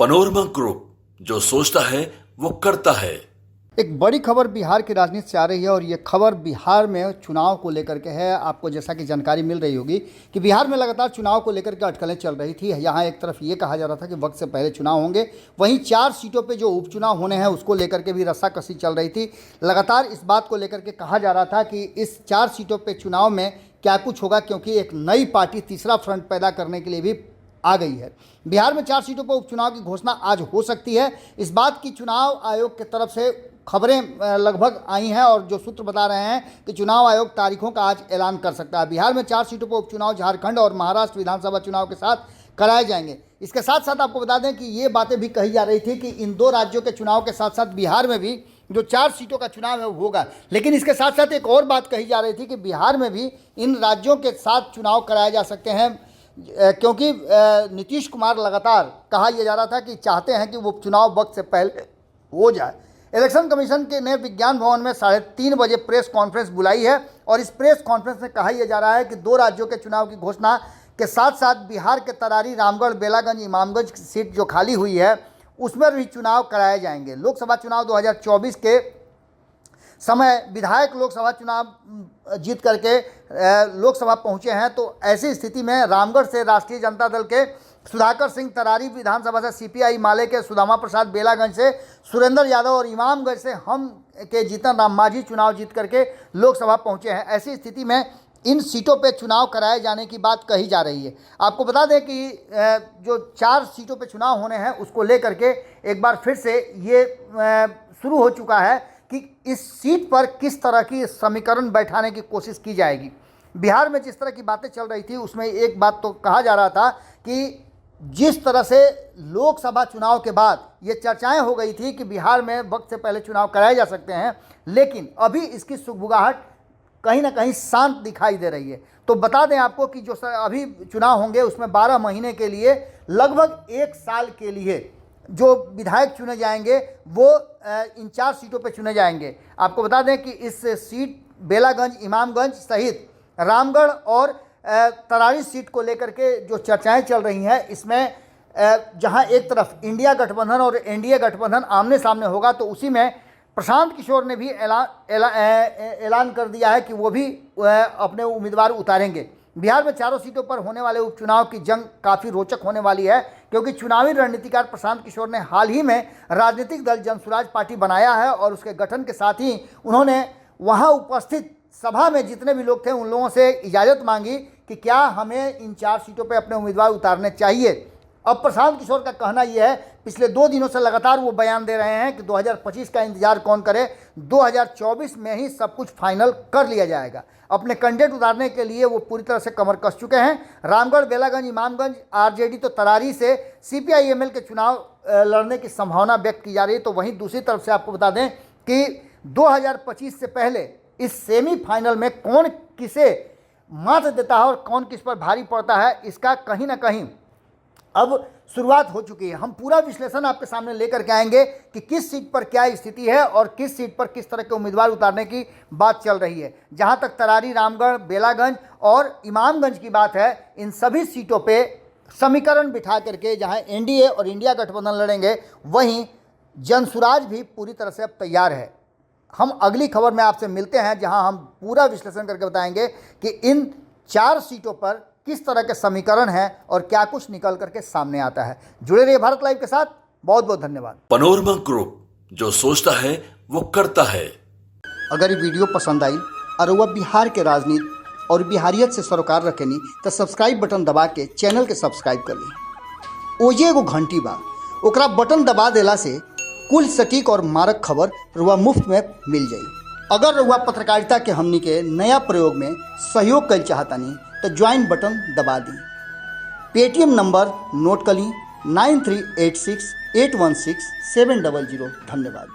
Panorama group, जो सोचता है वो करता है। एक बड़ी खबर बिहार की राजनीति से आ रही है और ये खबर बिहार में चुनाव को लेकर के है। आपको जैसा कि जानकारी मिल रही होगी कि बिहार में लगातार चुनाव को लेकर के अटकलें चल रही थी। यहाँ एक तरफ ये कहा जा रहा था कि वक्त से पहले चुनाव होंगे, वहीं 4 सीटों पे जो उपचुनाव होने हैं उसको लेकर के भी रस्साकसी चल रही थी। लगातार इस बात को लेकर के कहा जा रहा था कि इस 4 सीटों पर चुनाव में क्या कुछ होगा, क्योंकि एक नई पार्टी तीसरा फ्रंट पैदा करने के लिए भी आ गई है। बिहार में 4 सीटों पर उपचुनाव की घोषणा आज हो सकती है। इस बात की चुनाव आयोग की तरफ से खबरें लगभग आई हैं और जो सूत्र बता रहे हैं कि चुनाव आयोग तारीखों का आज ऐलान कर सकता है। बिहार में 4 सीटों पर उपचुनाव झारखंड और महाराष्ट्र विधानसभा चुनाव के साथ कराए जाएंगे। इसके साथ साथ आपको बता दें कि ये बातें भी कही जा रही थी कि इन 2 राज्यों के चुनाव के साथ साथ बिहार में भी जो 4 सीटों का चुनाव है वो होगा। लेकिन इसके साथ साथ एक और बात कही जा रही थी कि बिहार में भी इन राज्यों के साथ चुनाव कराए जा सकते हैं, क्योंकि नीतीश कुमार लगातार कहा यह जा रहा था कि चाहते हैं कि वो चुनाव वक्त से पहले हो जाए। इलेक्शन कमीशन के ने विज्ञान भवन में 3:30 बजे प्रेस कॉन्फ्रेंस बुलाई है और इस प्रेस कॉन्फ्रेंस में कहा यह जा रहा है कि 2 राज्यों के चुनाव की घोषणा के साथ साथ बिहार के तरारी, रामगढ़, बेलागंज, इमामगंज सीट जो खाली हुई है उसमें भी चुनाव कराए जाएंगे। लोकसभा चुनाव 2024 के समय विधायक लोकसभा चुनाव जीत करके लोकसभा पहुंचे हैं, तो ऐसी स्थिति में रामगढ़ से राष्ट्रीय जनता दल के सुधाकर सिंह, तरारी विधानसभा से सीपीआई माले के सुदामा प्रसाद, बेलागंज से सुरेंद्र यादव और इमामगंज से हम के जीतन राम मांझी चुनाव जीत करके लोकसभा पहुंचे हैं। ऐसी स्थिति में इन सीटों पे चुनाव कराए जाने की बात कही जा रही है। आपको बता दें कि जो 4 सीटों पे चुनाव होने हैं उसको लेकर के एक बार फिर से ये शुरू हो चुका है कि इस सीट पर किस तरह की समीकरण बैठाने की कोशिश की जाएगी। बिहार में जिस तरह की बातें चल रही थी उसमें एक बात तो कहा जा रहा था कि जिस तरह से लोकसभा चुनाव के बाद ये चर्चाएं हो गई थी कि बिहार में वक्त से पहले चुनाव कराए जा सकते हैं, लेकिन अभी इसकी सुगबुगाहट कहीं ना कहीं शांत दिखाई दे रही है। तो बता दें आपको कि जो अभी चुनाव होंगे उसमें 12 महीने के लिए लगभग 1 साल के लिए जो विधायक चुने जाएंगे वो इन 4 सीटों पे चुने जाएंगे। आपको बता दें कि इस सीट बेलागंज, इमामगंज सहित रामगढ़ और तरारी सीट को लेकर के जो चर्चाएं चल रही हैं, इसमें जहां एक तरफ इंडिया गठबंधन और एनडीए गठबंधन आमने सामने होगा, तो उसी में प्रशांत किशोर ने भी ऐलान कर दिया है कि वो भी अपने उम्मीदवार उतारेंगे। बिहार में 4 सीटों पर होने वाले उपचुनाव की जंग काफ़ी रोचक होने वाली है, क्योंकि चुनावी रणनीतिकार प्रशांत किशोर ने हाल ही में राजनीतिक दल जनसुराज पार्टी बनाया है और उसके गठन के साथ ही उन्होंने वहां उपस्थित सभा में जितने भी लोग थे उन लोगों से इजाज़त मांगी कि क्या हमें इन 4 सीटों पर अपने उम्मीदवार उतारने चाहिए। अब प्रशांत किशोर का कहना यह है, पिछले 2 दिनों से लगातार वो बयान दे रहे हैं कि 2025 का इंतजार कौन करे, 2024 में ही सब कुछ फाइनल कर लिया जाएगा। अपने कैंडिडेट उतारने के लिए वो पूरी तरह से कमर कस चुके हैं। रामगढ़, बेलागंज, इमामगंज, आरजेडी तो तरारी से सीपीआई-एमएल के चुनाव लड़ने की संभावना व्यक्त की जा रही है। तो वहीं दूसरी तरफ से आपको बता दें कि 2025 से पहले इस सेमीफाइनल में कौन किसे मात देता है और कौन किस पर भारी पड़ता है, इसका कहीं ना कहीं अब शुरुआत हो चुकी है। हम पूरा विश्लेषण आपके सामने लेकर के आएंगे कि किस सीट पर क्या स्थिति है और किस सीट पर किस तरह के उम्मीदवार उतारने की बात चल रही है। जहां तक तरारी, रामगढ़, बेलागंज और इमामगंज की बात है, इन सभी सीटों पे समीकरण बिठा करके जहां एनडीए और इंडिया गठबंधन लड़ेंगे, वहीं जनसुराज भी पूरी तरह से अब तैयार है। हम अगली खबर में आपसे मिलते हैं, जहां हम पूरा विश्लेषण करके बताएंगे कि इन 4 सीटों पर किस तरह के समीकरण हैं और क्या कुछ निकल करके सामने आता है। जुड़े रहिए भारत लाइव के साथ। बहुत बहुत धन्यवाद। पनोरमा ग्रुप, जो सोचता है वो करता है। अगर ये वीडियो पसंद आई और वह बिहार के राजनीति और बिहारियत से सरोकार रखेनी तो सब्सक्राइब बटन दबा के चैनल के सब्सक्राइब कर ली। ओजे एगो घंटी बा, ओकरा बटन दबा देला से कुल सटीक और मारक खबर रुआ मुफ्त में मिल जाई। अगर रुआ पत्रकारिता के हमनी के नया प्रयोग में सहयोग कर चाहतानी तो ज्वाइन बटन दबा दी। पेटीएम नंबर नोट कर ली 9386816700। धन्यवाद।